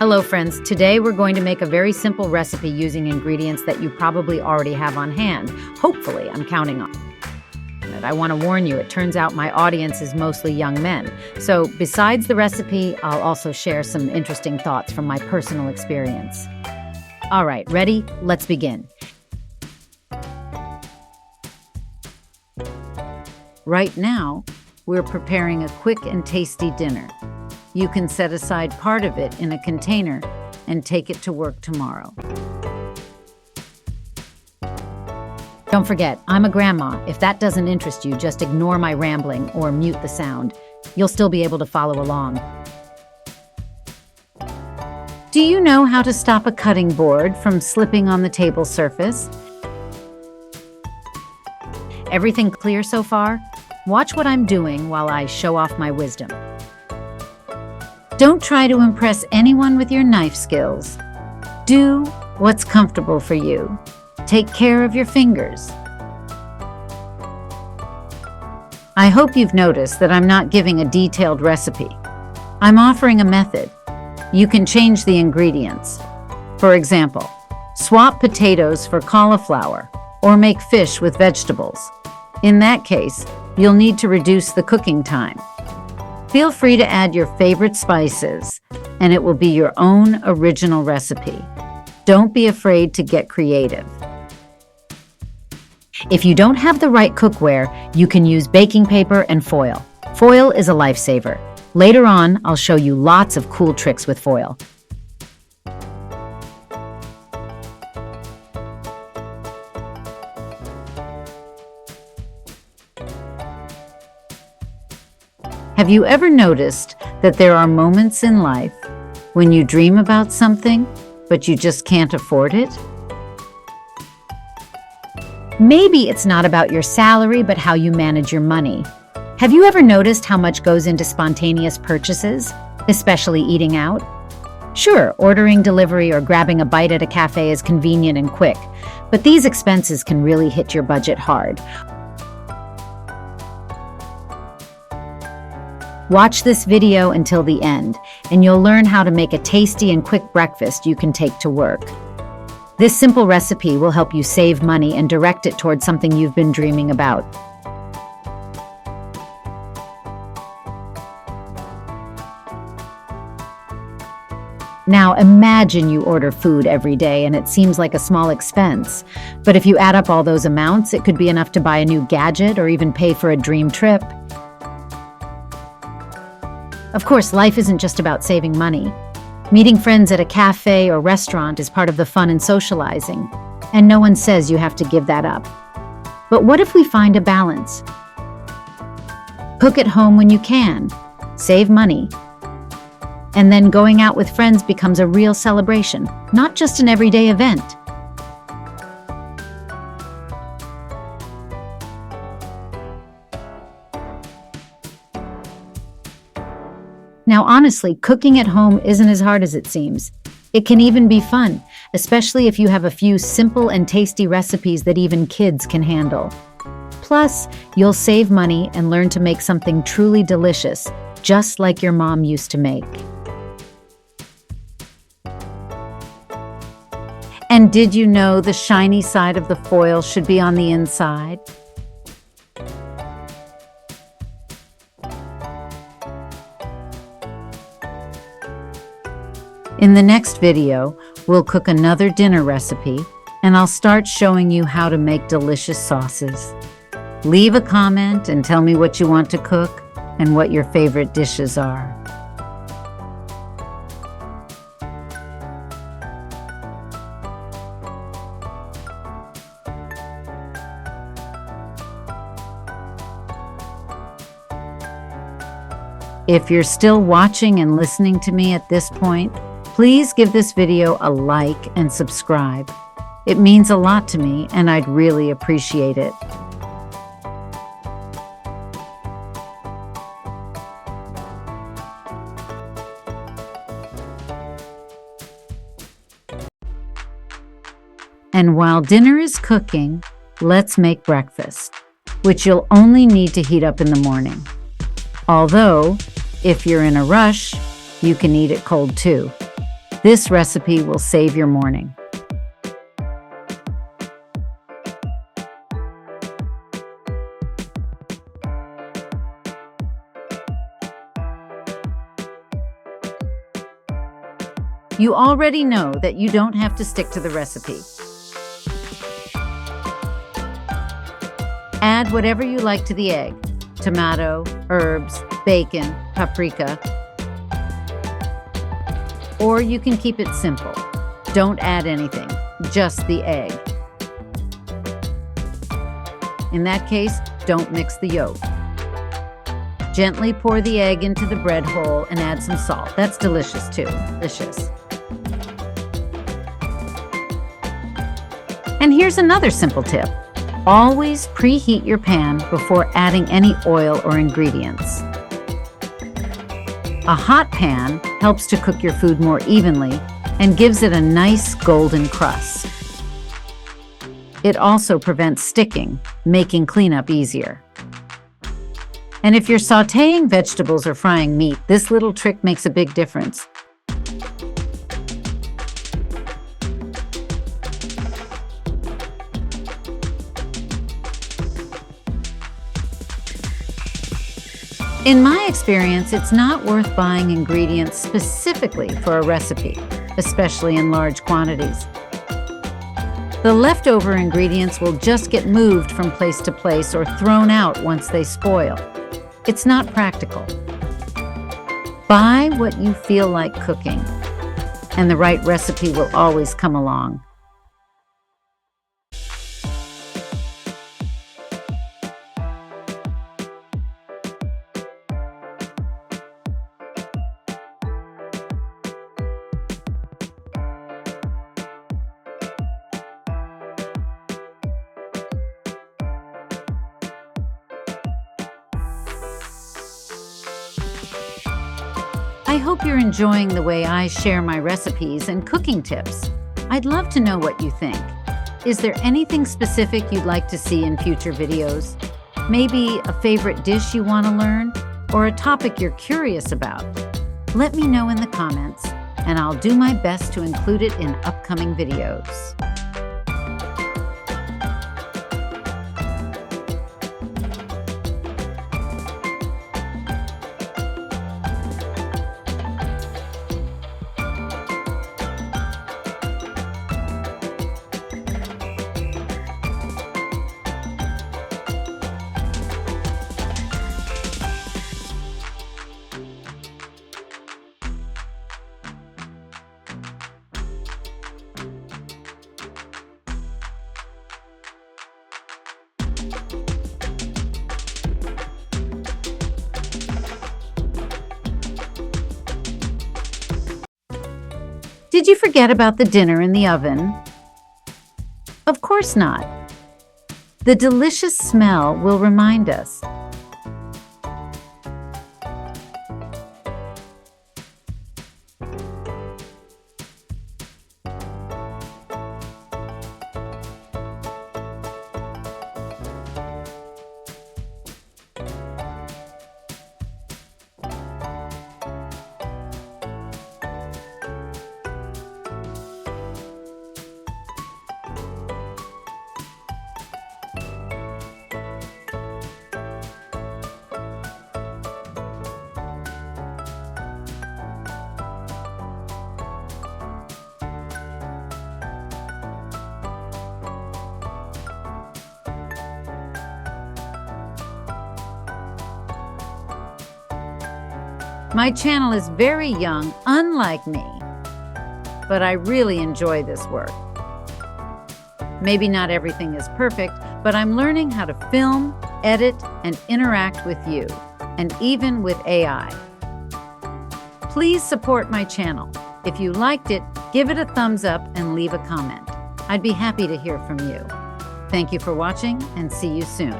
Hello friends, today we're going to make a very simple recipe using ingredients that you probably already have on hand. Hopefully, I'm counting on it. I want to warn you, it turns out my audience is mostly young men. So besides the recipe, I'll also share some interesting thoughts from my personal experience. All right, ready? Let's begin. Right now, we're preparing a quick and tasty dinner. You can set aside part of it in a container and take it to work tomorrow. Don't forget, I'm a grandma. If that doesn't interest you, just ignore my rambling or mute the sound. You'll still be able to follow along. Do you know how to stop a cutting board from slipping on the table surface? Everything clear so far? Watch what I'm doing while I show off my wisdom. Don't try to impress anyone with your knife skills. Do what's comfortable for you. Take care of your fingers. I hope you've noticed that I'm not giving a detailed recipe. I'm offering a method. You can change the ingredients. For example, swap potatoes for cauliflower or make fish with vegetables. In that case, you'll need to reduce the cooking time. Feel free to add your favorite spices, and it will be your own original recipe. Don't be afraid to get creative. If you don't have the right cookware, you can use baking paper and foil. Foil is a lifesaver. Later on, I'll show you lots of cool tricks with foil. Have you ever noticed that there are moments in life when you dream about something, but you just can't afford it? Maybe it's not about your salary, but how you manage your money. Have you ever noticed how much goes into spontaneous purchases, especially eating out? Sure, ordering delivery or grabbing a bite at a cafe is convenient and quick, but these expenses can really hit your budget hard. Watch this video until the end, and you'll learn how to make a tasty and quick breakfast you can take to work. This simple recipe will help you save money and direct it towards something you've been dreaming about. Now imagine you order food every day and it seems like a small expense. But if you add up all those amounts, it could be enough to buy a new gadget or even pay for a dream trip. Of course, life isn't just about saving money. Meeting friends at a cafe or restaurant is part of the fun and socializing, and no one says you have to give that up. But what if we find a balance? Cook at home when you can, save money, and then going out with friends becomes a real celebration, not just an everyday event. Now, honestly, cooking at home isn't as hard as it seems. It can even be fun, especially if you have a few simple and tasty recipes that even kids can handle. Plus, you'll save money and learn to make something truly delicious, just like your mom used to make. And did you know the shiny side of the foil should be on the inside? In the next video, we'll cook another dinner recipe, and I'll start showing you how to make delicious sauces. Leave a comment and tell me what you want to cook and what your favorite dishes are. If you're still watching and listening to me at this point, please give this video a like and subscribe. It means a lot to me, and I'd really appreciate it. And while dinner is cooking, let's make breakfast, which you'll only need to heat up in the morning. Although, if you're in a rush, you can eat it cold too. This recipe will save your morning. You already know that you don't have to stick to the recipe. Add whatever you like to the egg: tomato, herbs, bacon, paprika. Or you can keep it simple. Don't add anything, just the egg. In that case, don't mix the yolk. Gently pour the egg into the bread hole and add some salt. That's delicious too. Delicious. And here's another simple tip. Always preheat your pan before adding any oil or ingredients. A hot pan helps to cook your food more evenly and gives it a nice golden crust. It also prevents sticking, making cleanup easier. And if you're sautéing vegetables or frying meat, this little trick makes a big difference. In my experience, it's not worth buying ingredients specifically for a recipe, especially in large quantities. The leftover ingredients will just get moved from place to place or thrown out once they spoil. It's not practical. Buy what you feel like cooking, and the right recipe will always come along. I hope you're enjoying the way I share my recipes and cooking tips. I'd love to know what you think. Is there anything specific you'd like to see in future videos? Maybe a favorite dish you want to learn, or a topic you're curious about? Let me know in the comments, and I'll do my best to include it in upcoming videos. Did you forget about the dinner in the oven? Of course not. The delicious smell will remind us. My channel is very young, unlike me, but I really enjoy this work. Maybe not everything is perfect, but I'm learning how to film, edit, and interact with you, and even with AI. Please support my channel. If you liked it, give it a thumbs up and leave a comment. I'd be happy to hear from you. Thank you for watching, and see you soon.